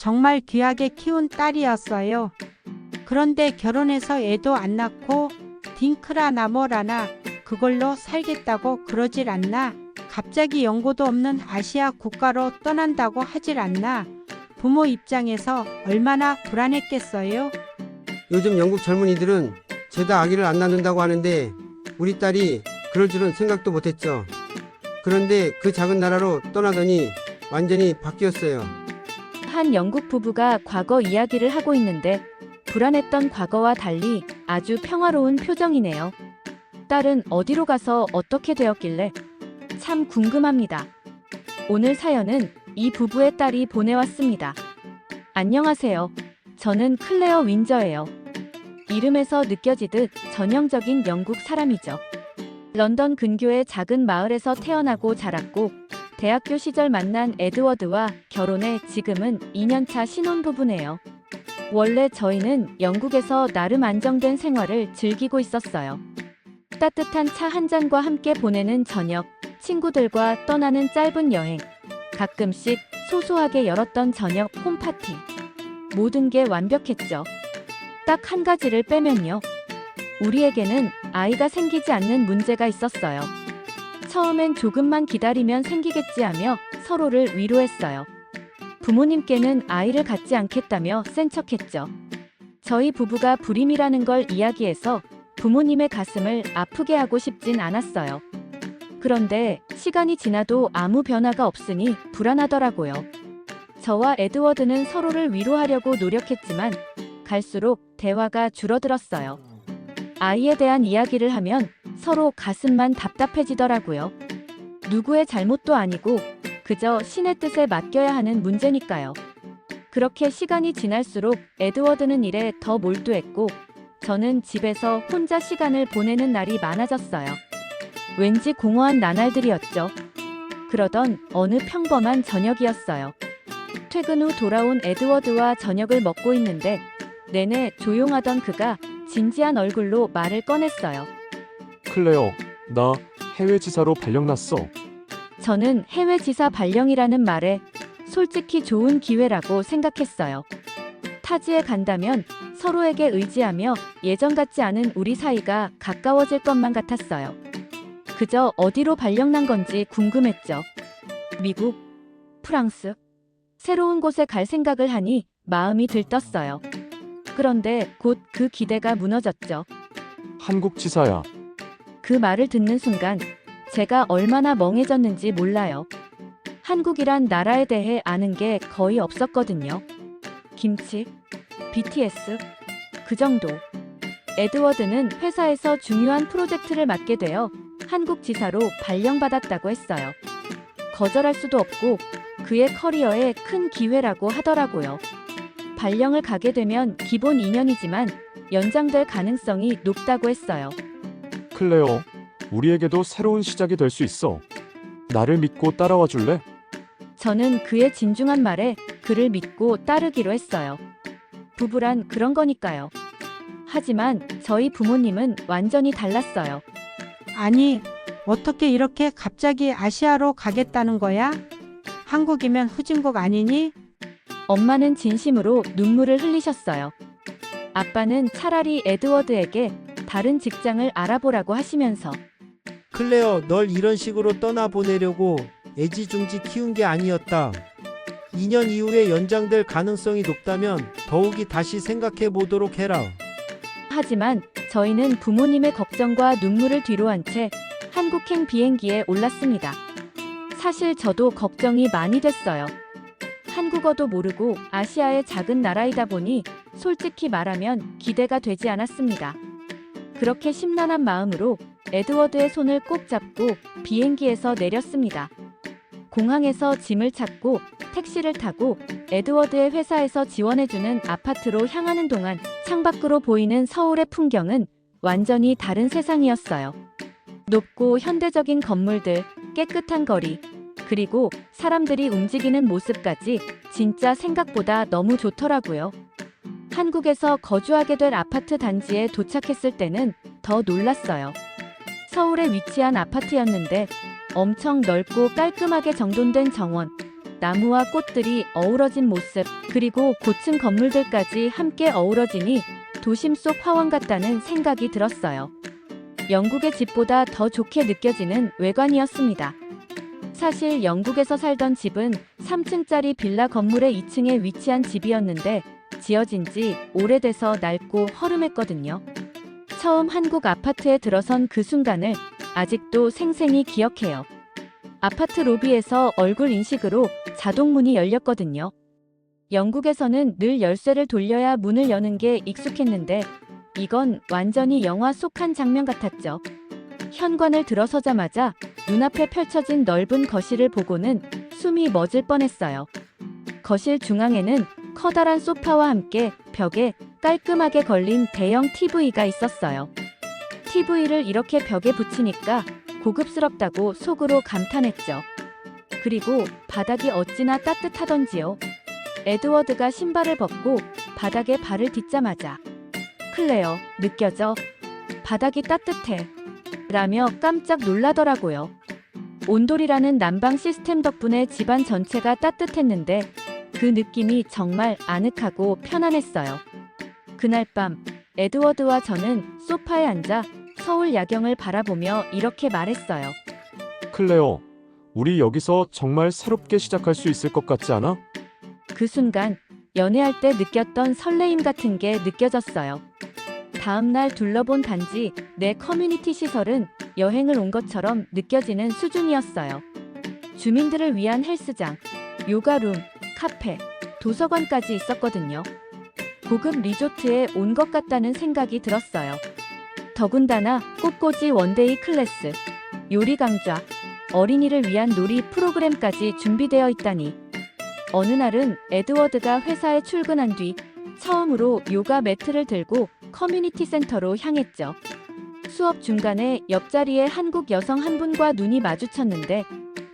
정말 귀하게 키운 딸이었어요. 그런데 결혼해서 애도 안 낳고 딩크라나 뭐라나 그걸로 살겠다고 그러질 않나? 갑자기 연고도 없는 아시아 국가로 떠난다고 하질 않나? 부모 입장에서 얼마나 불안했겠어요? 요즘 영국 젊은이들은 죄다 아기를 안 낳는다고 하는데 우리 딸이 그럴 줄은 생각도 못했죠. 그런데 그 작은 나라로 떠나더니 완전히 바뀌었어요. 한 영국 부부가 과거 이야기를 하고 있는데 불안했던 과거와 달리 아주 평화로운 표정이네요. 딸은 어디로 가서 어떻게 되었길래 참 궁금합니다. 오늘 사연은 이 부부의 딸이 보내왔습니다. 안녕하세요. 저는 클레어 윈저예요. 이름에서 느껴지듯 전형적인 영국 사람이죠. 런던 근교의 작은 마을에서 태어나고 자랐고 대학교 시절 만난 에드워드와 결혼해 지금은 2년차 신혼부부네요. 원래 저희는 영국에서 나름 안정된 생활을 즐기고 있었어요. 따뜻한 차 한 잔과 함께 보내는 저녁, 친구들과 떠나는 짧은 여행, 가끔씩 소소하게 열었던 저녁 홈파티. 모든 게 완벽했죠. 딱 한 가지를 빼면요. 우리에게는 아이가 생기지 않는 문제가 있었어요. 처음엔 조금만 기다리면 생기겠지 하며 서로를 위로했어요. 부모님께는 아이를 갖지 않겠다며 센 척했죠. 저희 부부가 불임이라는 걸 이야기해서 부모님의 가슴을 아프게 하고 싶진 않았어요. 그런데 시간이 지나도 아무 변화가 없으니 불안하더라고요. 저와 에드워드는 서로를 위로하려고 노력했지만 갈수록 대화가 줄어들었어요. 아이에 대한 이야기를 하면 서로 가슴만 답답해지더라고요. 누구의 잘못도 아니고 그저 신의 뜻에 맡겨야 하는 문제니까요. 그렇게 시간이 지날수록 에드워드는 일에 더 몰두했고 저는 집에서 혼자 시간을 보내는 날이 많아졌어요. 왠지 공허한 나날들이었죠. 그러던 어느 평범한 저녁이었어요. 퇴근 후 돌아온 에드워드와 저녁을 먹고 있는데 내내 조용하던 그가 진지한 얼굴로 말을 꺼냈어요. 클레어, 나 해외 지사로 발령났어. 저는 해외 지사 발령이라는 말에 솔직히 좋은 기회라고 생각했어요. 타지에 간다면 서로에게 의지하며 예전 같지 않은 우리 사이가 가까워질 것만 같았어요. 그저 어디로 발령난 건지 궁금했죠. 미국, 프랑스, 새로운 곳에 갈 생각을 하니 마음이 들떴어요. 그런데 곧 그 기대가 무너졌죠. 한국 지사야. 그 말을 듣는 순간 제가 얼마나 멍해졌는지 몰라요. 한국이란 나라에 대해 아는 게 거의 없었거든요. 김치, BTS, 그 정도. 에드워드는 회사에서 중요한 프로젝트를 맡게 되어 한국 지사로 발령받았다고 했어요. 거절할 수도 없고 그의 커리어에 큰 기회라고 하더라고요. 발령을 가게 되면 기본 2년이지만 연장될 가능성이 높다고 했어요. 클레어, 우리에게도 새로운 시작이 될 수 있어. 나를 믿고 따라와 줄래? 저는 그의 진중한 말에 그를 믿고 따르기로 했어요. 부부란 그런 거니까요. 하지만 저희 부모님은 완전히 달랐어요. 아니, 어떻게 이렇게 갑자기 아시아로 가겠다는 거야? 한국이면 후진국 아니니? 엄마는 진심으로 눈물을 흘리셨어요. 아빠는 차라리 에드워드에게 다른 직장을 알아보라고 하시면서 클레어, 널 이런 식으로 떠나보내려고 애지중지 키운 게 아니었다. 2년 이후에 연장될 가능성이 높다면 더욱이 다시 생각해 보도록 해라. 하지만 저희는 부모님의 걱정과 눈물을 뒤로한 채 한국행 비행기에 올랐습니다. 사실 저도 걱정이 많이 됐어요. 한국어도 모르고 아시아의 작은 나라이다 보니 솔직히 말하면 기대가 되지 않았습니다. 그렇게 심란한 마음으로 에드워드의 손을 꼭 잡고 비행기에서 내렸습니다. 공항에서 짐을 찾고 택시를 타고 에드워드의 회사에서 지원해주는 아파트로 향하는 동안 창밖으로 보이는 서울의 풍경은 완전히 다른 세상이었어요. 높고 현대적인 건물들, 깨끗한 거리, 그리고 사람들이 움직이는 모습까지 진짜 생각보다 너무 좋더라고요. 한국에서 거주하게 될 아파트 단지에 도착했을 때는 더 놀랐어요. 서울에 위치한 아파트였는데 엄청 넓고 깔끔하게 정돈된 정원, 나무와 꽃들이 어우러진 모습, 그리고 고층 건물들까지 함께 어우러지니 도심 속 화원 같다는 생각이 들었어요. 영국의 집보다 더 좋게 느껴지는 외관이었습니다. 사실 영국에서 살던 집은 3층짜리 빌라 건물의 2층에 위치한 집이었는데 지어진 지 오래돼서 낡고 허름했거든요. 처음 한국 아파트에 들어선 그 순간을 아직도 생생히 기억해요. 아파트 로비에서 얼굴 인식으로 자동문이 열렸거든요. 영국에서는 늘 열쇠를 돌려야 문을 여는 게 익숙했는데 이건 완전히 영화 속 한 장면 같았죠. 현관을 들어서자마자 눈앞에 펼쳐진 넓은 거실을 보고는 숨이 멎을 뻔했어요. 거실 중앙에는 커다란 소파와 함께 벽에 깔끔하게 걸린 대형 TV가 있었어요. TV를 이렇게 벽에 붙이니까 고급스럽다고 속으로 감탄했죠. 그리고 바닥이 어찌나 따뜻하던지요. 에드워드가 신발을 벗고 바닥에 발을 딛자마자 클레어, 느껴져? 바닥이 따뜻해. 라며 깜짝 놀라더라고요. 온돌이라는 난방 시스템 덕분에 집안 전체가 따뜻했는데 그 느낌이 정말 아늑하고 편안했어요. 그날 밤 에드워드와 저는 소파에 앉아 서울 야경을 바라보며 이렇게 말했어요. 클레어, 우리 여기서 정말 새롭게 시작할 수 있을 것 같지 않아? 그 순간 연애할 때 느꼈던 설레임 같은 게 느껴졌어요. 다음날 둘러본 단지 내 커뮤니티 시설은 여행을 온 것처럼 느껴지는 수준이었어요. 주민들을 위한 헬스장, 요가룸, 카페, 도서관까지 있었거든요. 고급 리조트에 온 것 같다는 생각이 들었어요. 더군다나 꽃꽂이 원데이 클래스, 요리 강좌, 어린이를 위한 놀이 프로그램까지 준비되어 있다니. 어느 날은 에드워드가 회사에 출근한 뒤 처음으로 요가 매트를 들고 커뮤니티 센터로 향했죠. 수업 중간에 옆자리에 한국 여성 한 분과 눈이 마주쳤는데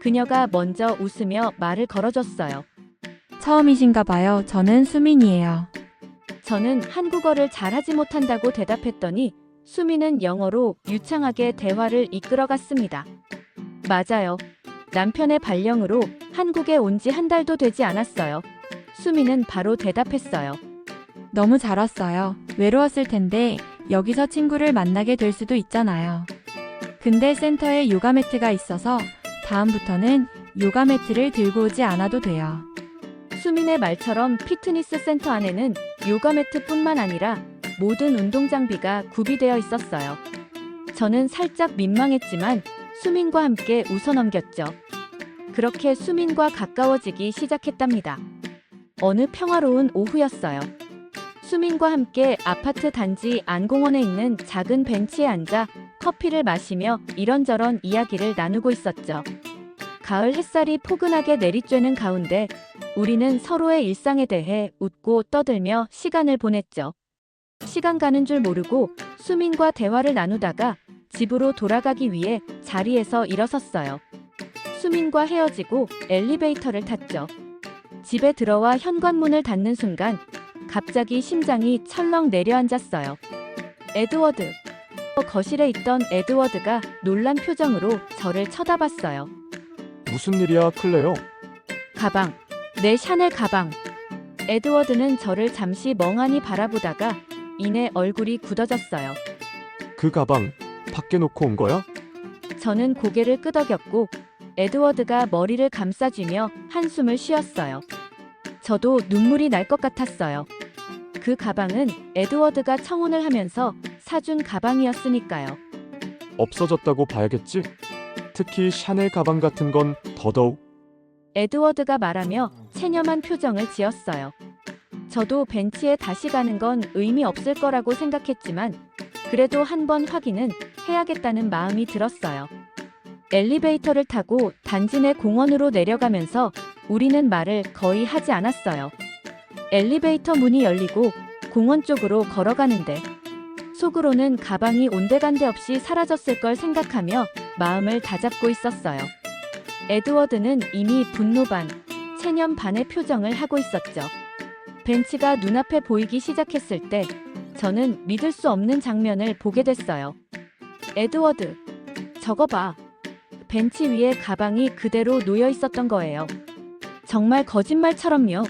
그녀가 먼저 웃으며 말을 걸어줬어요. 처음이신가 봐요. 저는 수민이에요. 저는 한국어를 잘하지 못한다고 대답했더니 수민은 영어로 유창하게 대화를 이끌어갔습니다. 맞아요. 남편의 발령으로 한국에 온 지 한 달도 되지 않았어요. 수민은 바로 대답했어요. 너무 잘 왔어요. 외로웠을 텐데 여기서 친구를 만나게 될 수도 있잖아요. 근데 센터에 요가 매트가 있어서 다음부터는 요가 매트를 들고 오지 않아도 돼요. 수민의 말처럼 피트니스 센터 안에는 요가 매트뿐만 아니라 모든 운동 장비가 구비되어 있었어요. 저는 살짝 민망했지만 수민과 함께 웃어넘겼죠. 그렇게 수민과 가까워지기 시작했답니다. 어느 평화로운 오후였어요. 수민과 함께 아파트 단지 안공원에 있는 작은 벤치에 앉아 커피를 마시며 이런저런 이야기를 나누고 있었죠. 가을 햇살이 포근하게 내리쬐는 가운데 우리는 서로의 일상에 대해 웃고 떠들며 시간을 보냈죠. 시간 가는 줄 모르고 수민과 대화를 나누다가 집으로 돌아가기 위해 자리에서 일어섰어요. 수민과 헤어지고 엘리베이터를 탔죠. 집에 들어와 현관문을 닫는 순간 갑자기 심장이 철렁 내려앉았어요. 에드워드. 거실에 있던 에드워드가 놀란 표정으로 저를 쳐다봤어요. 무슨 일이야, 클레어? 가방. 내 샤넬 가방. 에드워드는 저를 잠시 멍하니 바라보다가 이내 얼굴이 굳어졌어요. 그 가방 밖에 놓고 온 거야? 저는 고개를 끄덕였고 에드워드가 머리를 감싸쥐며 한숨을 쉬었어요. 저도 눈물이 날 것 같았어요. 그 가방은 에드워드가 청혼을 하면서 사준 가방이었으니까요. 없어졌다고 봐야겠지? 특히 샤넬 가방 같은 건 더더욱. 에드워드가 말하며 체념한 표정을 지었어요. 저도 벤치에 다시 가는 건 의미 없을 거라고 생각했지만 그래도 한번 확인은 해야겠다는 마음이 들었어요. 엘리베이터를 타고 단지 내 공원으로 내려가면서 우리는 말을 거의 하지 않았어요. 엘리베이터 문이 열리고 공원 쪽으로 걸어가는데 속으로는 가방이 온데간데 없이 사라졌을 걸 생각하며 마음을 다잡고 있었어요. 에드워드는 이미 분노 반, 체념 반의 표정을 하고 있었죠. 벤치가 눈앞에 보이기 시작했을 때 저는 믿을 수 없는 장면을 보게 됐어요. 에드워드, 저거 봐. 벤치 위에 가방이 그대로 놓여 있었던 거예요. 정말 거짓말처럼요.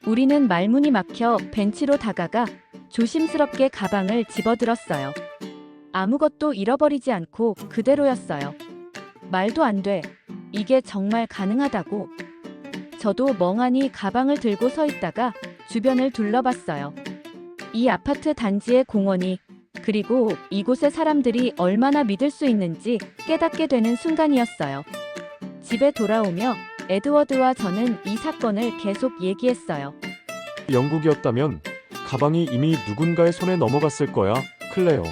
우리는 말문이 막혀 벤치로 다가가 조심스럽게 가방을 집어들었어요. 아무것도 잃어버리지 않고 그대로였어요. 말도 안 돼. 이게 정말 가능하다고. 저도 멍하니 가방을 들고 서 있다가 주변을 둘러봤어요. 이 아파트 단지의 공원이, 그리고 이곳의 사람들이 얼마나 믿을 수 있는지 깨닫게 되는 순간이었어요. 집에 돌아오며 에드워드와 저는 이 사건을 계속 얘기했어요. 영국이었다면 가방이 이미 누군가의 손에 넘어갔을 거야, 클레어.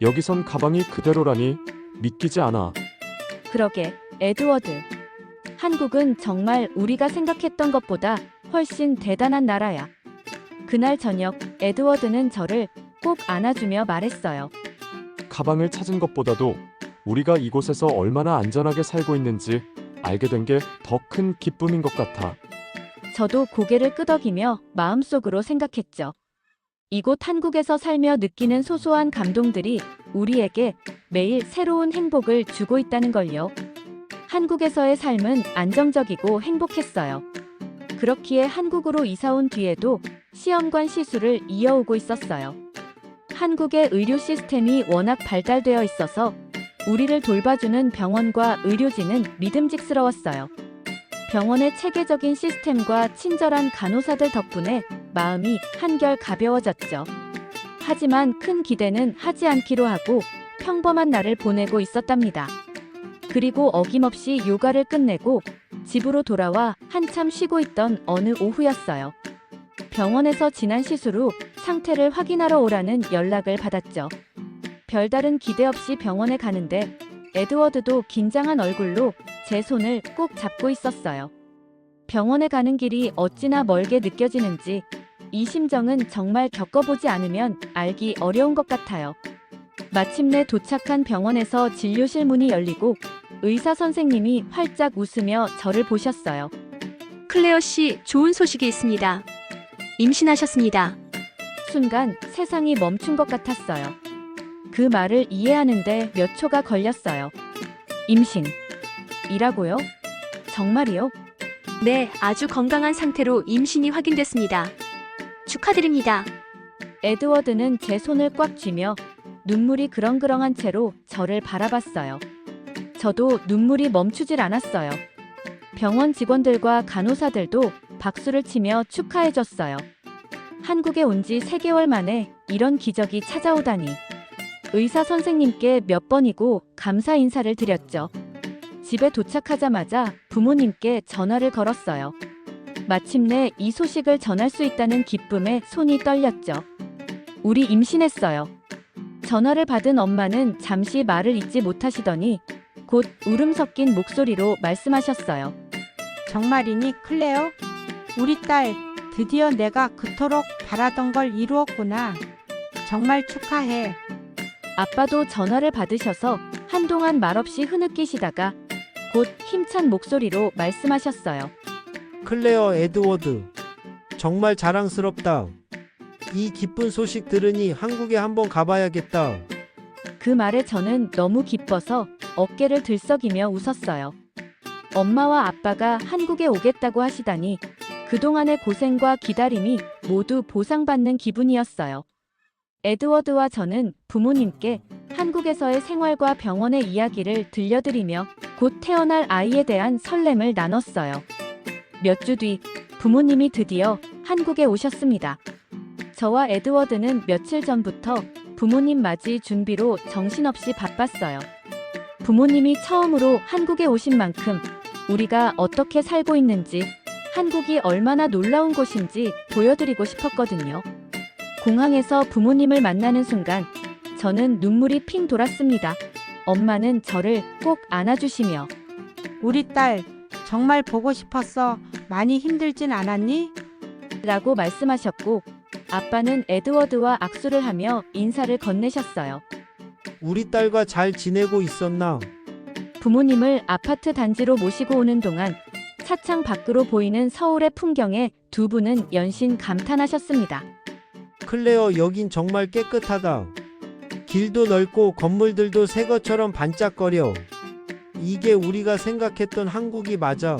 여기선 가방이 그대로라니 믿기지 않아. 그러게, 에드워드. 한국은 정말 우리가 생각했던 것보다 훨씬 대단한 나라야. 그날 저녁, 에드워드는 저를 꼭 안아주며 말했어요. 가방을 찾은 것보다도 우리가 이곳에서 얼마나 안전하게 살고 있는지 알게 된 게 더 큰 기쁨인 것 같아. 저도 고개를 끄덕이며 마음속으로 생각했죠. 이곳 한국에서 살며 느끼는 소소한 감동들이 우리에게 매일 새로운 행복을 주고 있다는 걸요. 한국에서의 삶은 안정적이고 행복했어요. 그렇기에 한국으로 이사 온 뒤에도 시험관 시술을 이어오고 있었어요. 한국의 의료 시스템이 워낙 발달되어 있어서 우리를 돌봐주는 병원과 의료진은 믿음직스러웠어요. 병원의 체계적인 시스템과 친절한 간호사들 덕분에 마음이 한결 가벼워졌죠. 하지만 큰 기대는 하지 않기로 하고 평범한 날을 보내고 있었답니다. 그리고 어김없이 요가를 끝내고 집으로 돌아와 한참 쉬고 있던 어느 오후였어요. 병원에서 지난 시술 후 상태를 확인하러 오라는 연락을 받았죠. 별다른 기대 없이 병원에 가는데 에드워드도 긴장한 얼굴로 제 손을 꼭 잡고 있었어요. 병원에 가는 길이 어찌나 멀게 느껴지는지 이 심정은 정말 겪어보지 않으면 알기 어려운 것 같아요. 마침내 도착한 병원에서 진료실 문이 열리고 의사 선생님이 활짝 웃으며 저를 보셨어요. 클레어 씨, 좋은 소식이 있습니다. 임신하셨습니다. 순간 세상이 멈춘 것 같았어요. 그 말을 이해하는데 몇 초가 걸렸어요. 임신. 이라고요? 정말이요? 네, 아주 건강한 상태로 임신이 확인됐습니다. 축하드립니다. 에드워드는 제 손을 꽉 쥐며 눈물이 그렁그렁한 채로 저를 바라봤어요. 저도 눈물이 멈추질 않았어요. 병원 직원들과 간호사들도 박수를 치며 축하해줬어요. 한국에 온 지 3개월 만에 이런 기적이 찾아오다니. 의사 선생님께 몇 번이고 감사 인사를 드렸죠. 집에 도착하자마자 부모님께 전화를 걸었어요. 마침내 이 소식을 전할 수 있다는 기쁨에 손이 떨렸죠. 우리 임신했어요. 전화를 받은 엄마는 잠시 말을 잇지 못하시더니 곧 울음 섞인 목소리로 말씀하셨어요. 정말이니, 클레어? 우리 딸, 드디어 내가 그토록 바라던 걸 이루었구나. 정말 축하해. 아빠도 전화를 받으셔서 한동안 말없이 흐느끼시다가 곧 힘찬 목소리로 말씀하셨어요. 클레어 에드워드, 정말 자랑스럽다. 이 기쁜 소식 들으니 한국에 한번 가봐야겠다. 그 말에 저는 너무 기뻐서 어깨를 들썩이며 웃었어요. 엄마와 아빠가 한국에 오겠다고 하시다니 그동안의 고생과 기다림이 모두 보상받는 기분이었어요. 에드워드와 저는 부모님께 한국에서의 생활과 병원의 이야기를 들려드리며 곧 태어날 아이에 대한 설렘을 나눴어요. 몇 주 뒤 부모님이 드디어 한국에 오셨습니다. 저와 에드워드는 며칠 전부터 부모님 맞이 준비로 정신없이 바빴어요. 부모님이 처음으로 한국에 오신 만큼 우리가 어떻게 살고 있는지, 한국이 얼마나 놀라운 곳인지 보여드리고 싶었거든요. 공항에서 부모님을 만나는 순간 저는 눈물이 핑 돌았습니다. 엄마는 저를 꼭 안아주시며 우리 딸, 정말 보고 싶었어. 많이 힘들진 않았니? 라고 말씀하셨고 아빠는 에드워드와 악수를 하며 인사를 건네셨어요. 우리 딸과 잘 지내고 있었나? 부모님을 아파트 단지로 모시고 오는 동안 차창 밖으로 보이는 서울의 풍경에 두 분은 연신 감탄하셨습니다. 클레어, 여긴 정말 깨끗하다. 길도 넓고 건물들도 새 것처럼 반짝거려. 이게 우리가 생각했던 한국이 맞아.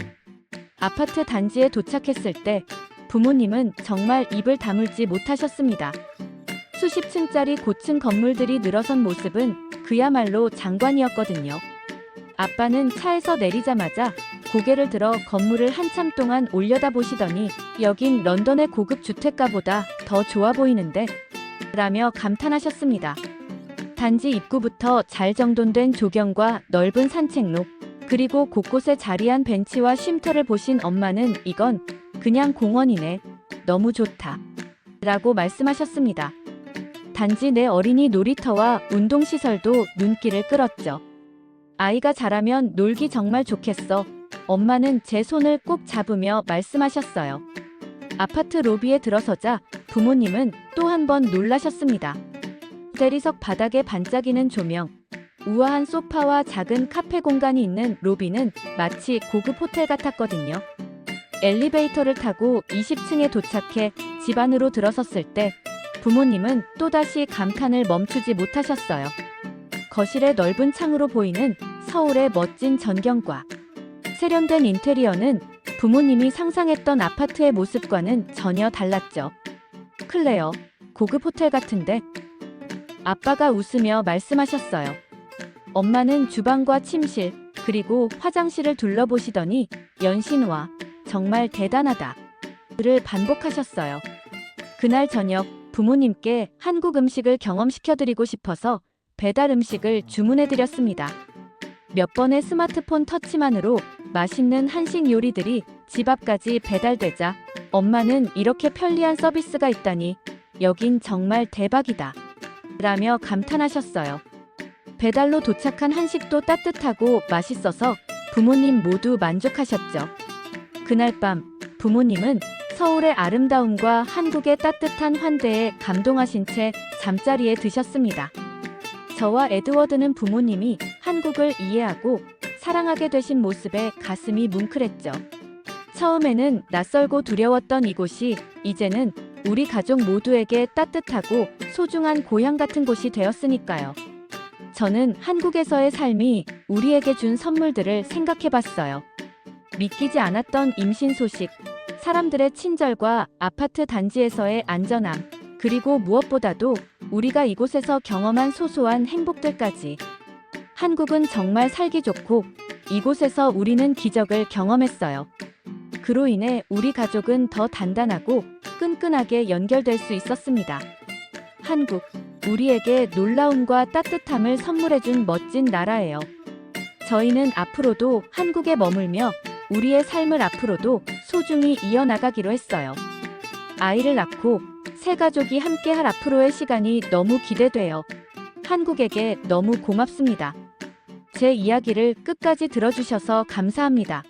아파트 단지에 도착했을 때 부모님은 정말 입을 다물지 못하셨습니다. 수십 층짜리 고층 건물들이 늘어선 모습은 그야말로 장관이었거든요. 아빠는 차에서 내리자마자 고개를 들어 건물을 한참 동안 올려다보시더니 여긴 런던의 고급 주택가보다 더 좋아 보이는데? 라며 감탄하셨습니다. 단지 입구부터 잘 정돈된 조경과 넓은 산책로, 그리고 곳곳에 자리한 벤치와 쉼터를 보신 엄마는 이건 그냥 공원이네. 너무 좋다. 라고 말씀하셨습니다. 단지 내 어린이 놀이터와 운동시설도 눈길을 끌었죠. 아이가 자라면 놀기 정말 좋겠어. 엄마는 제 손을 꼭 잡으며 말씀하셨어요. 아파트 로비에 들어서자 부모님은 또 한 번 놀라셨습니다. 대리석 바닥에 반짝이는 조명, 우아한 소파와 작은 카페 공간이 있는 로비는 마치 고급 호텔 같았거든요. 엘리베이터를 타고 20층에 도착해 집 안으로 들어섰을 때 부모님은 또다시 감탄을 멈추지 못하셨어요. 거실의 넓은 창으로 보이는 서울의 멋진 전경과 세련된 인테리어는 부모님이 상상했던 아파트의 모습과는 전혀 달랐죠. 클레어, 고급 호텔 같은데? 아빠가 웃으며 말씀하셨어요. 엄마는 주방과 침실, 그리고 화장실을 둘러보시더니 연신와 정말 대단하다. 를 반복하셨어요. 그날 저녁 부모님께 한국 음식을 경험시켜드리고 싶어서 배달 음식을 주문해드렸습니다. 몇 번의 스마트폰 터치만으로 맛있는 한식 요리들이 집 앞까지 배달되자 엄마는 이렇게 편리한 서비스가 있다니 여긴 정말 대박이다. 라며 감탄하셨어요. 배달로 도착한 한식도 따뜻하고 맛있어서 부모님 모두 만족하셨죠. 그날 밤 부모님은 서울의 아름다움과 한국의 따뜻한 환대에 감동하신 채 잠자리에 드셨습니다. 저와 에드워드는 부모님이 한국을 이해하고 사랑하게 되신 모습에 가슴이 뭉클했죠. 처음에는 낯설고 두려웠던 이곳이 이제는 우리 가족 모두에게 따뜻하고 소중한 고향 같은 곳이 되었으니까요. 저는 한국에서의 삶이 우리에게 준 선물들을 생각해봤어요. 믿기지 않았던 임신 소식, 사람들의 친절과 아파트 단지에서의 안전함, 그리고 무엇보다도 우리가 이곳에서 경험한 소소한 행복들까지. 한국은 정말 살기 좋고 이곳에서 우리는 기적을 경험했어요. 그로 인해 우리 가족은 더 단단하고 끈끈하게 연결될 수 있었습니다. 한국, 우리에게 놀라움과 따뜻함을 선물해준 멋진 나라예요. 저희는 앞으로도 한국에 머물며 우리의 삶을 앞으로도 소중히 이어나가기로 했어요. 아이를 낳고 새 가족이 함께할 앞으로의 시간이 너무 기대돼요. 한국에게 너무 고맙습니다. 제 이야기를 끝까지 들어주셔서 감사합니다.